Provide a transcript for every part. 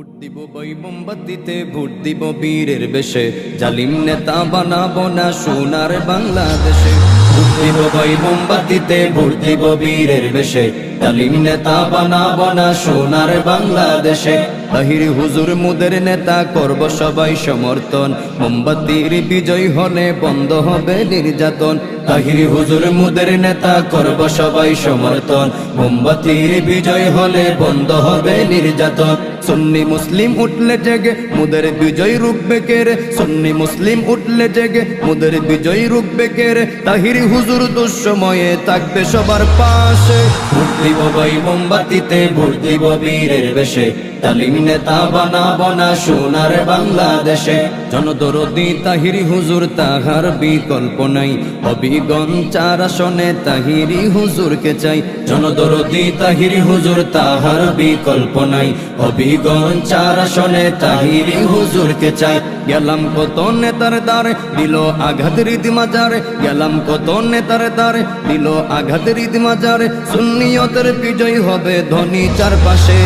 Vote দিব বই মোমবাতিতে, vote দিব বীরের বেশে, জালিম নেতা বানাবো না সোনার বাংলাদেশে। ভোট দিব বই মোমবাতিতে, ভোট দিব বীরের বেশে, জালিম নেতা বানাবো না সোনার বাংলাদেশে। তাহির হুজুর মুদের নেতা করব সবাই সমর্থন, মোমবাতির বিজয় হলে বন্ধ হবে নির্যাতন। তাহির হুজুর মুদের নেতা করব সবাই সমর্থন, মোমবাতির বিজয় হলে বন্ধ হবে নির্যাতন। সুন্নি মুসলিম উঠলে জেগে মুদের বিজয় রুখবে কে রে, সুন্নি মুসলিম উঠলে জেগে মুদের বিজয় রুখবে কে রে। তাহির হুজুর দুঃসময়ে থাকবে সবার পাশে। ভোট দিব ভাই মোমবাতিতে, ভোট দিব বীরের বেশে, জালিম নেতা বানাবো না সোনার বাংলাদেশে। জনদরদি তাহিরি হুজুর তাহার বিকল্প নাই, হবিগঞ্জ 4 আসনে তাহিরি হুজুরকে চাই। জনদরদি তাহিরি হুজুর তাহার বিকল্প নাই, হবিগঞ্জ 4 আসনে তাহিরি হুজুরকে চাই। গেলাম কত নেতার দ্বারে দিল আঘাত রীতি মাজারে, গেলাম কত নেতার দ্বারে দিল আঘাত রীতি মাজারে। সুন্নিয়তের বিজয় হবে ধনী চারপাশে।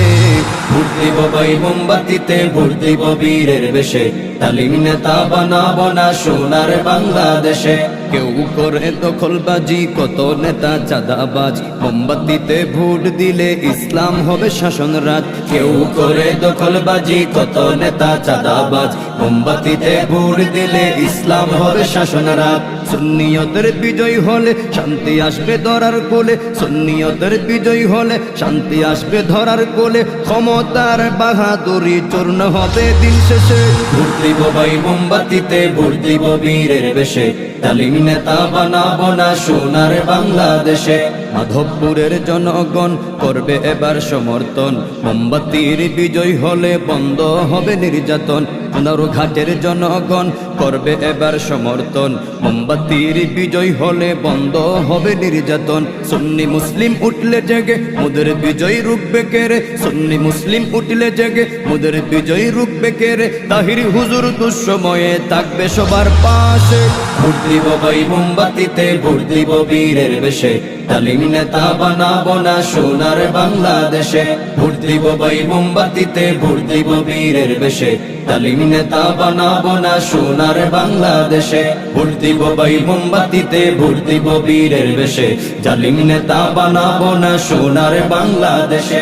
ভোট দিব ভাই মোমবাতিতে, ভোট দিব বীরের বেশে, জালিম নেতা বানাবো না সোনার বাংলাদেশে। কেউ করে দখলবাজি, কত নেতা চাঁদাবাজ, মোমবাতিতে ভোট দিলে ইসলাম হবে শাসন রাজ। কেউ করে দখলবাজি, কত নেতা চাঁদাবাজ, মোমবাতিতে ভোট দিলে ইসলাম হবে শাসন রাজ। সুন্নিয়তের বিজয় হলে শান্তি আসবে ধরার কোলে, সুন্নিয়তের বিজয় হলে শান্তি আসবে ধরার কোলে। ক্ষমতার বাহাদুরি চূর্ণ হবে দিন শেষে। ভোট দিব ভাই মোমবাতিতে, ভোট দিব বীরের বেশে, জালিম নেতা বানাবো না সোনার বাংলাদেশে। মাধবপুরের জনগণ করবে এবার সমর্থন, মোমবাতির বিজয় হলে বন্ধ হবে নির্যাতন। ঘাটের জনগণ করবে এবার সমর্থন, মোমবাতির বিজয় হলে বন্ধ হবে নির্যাতন। সুন্নি মুসলিম উঠলে জেগে মুদের বিজয় রুখবে কে রে, সুন্নি মুসলিম উঠলে জেগে মুদের বিজয় রুখবে কে রে। তাহির হুজুর দুঃসময়ে থাকবে সবার পাশে। ভোট দিব ভাই মোমবাতিতে, ভোট দিব বীরের বেশে, জালিম নেতা বানাবো না সোনার বাংলাদেশে। ভোট দিব ভাই মোমবাতিতে, ভোট দিব বীরের বেশে, জালিম নেতা বানাবো না সোনার বাংলাদেশে। ভোট দিব ভাই মোমবাতিতে, ভোট দিব বীরের বেশে, জালিম নেতা বানাবো না সোনার বাংলাদেশে।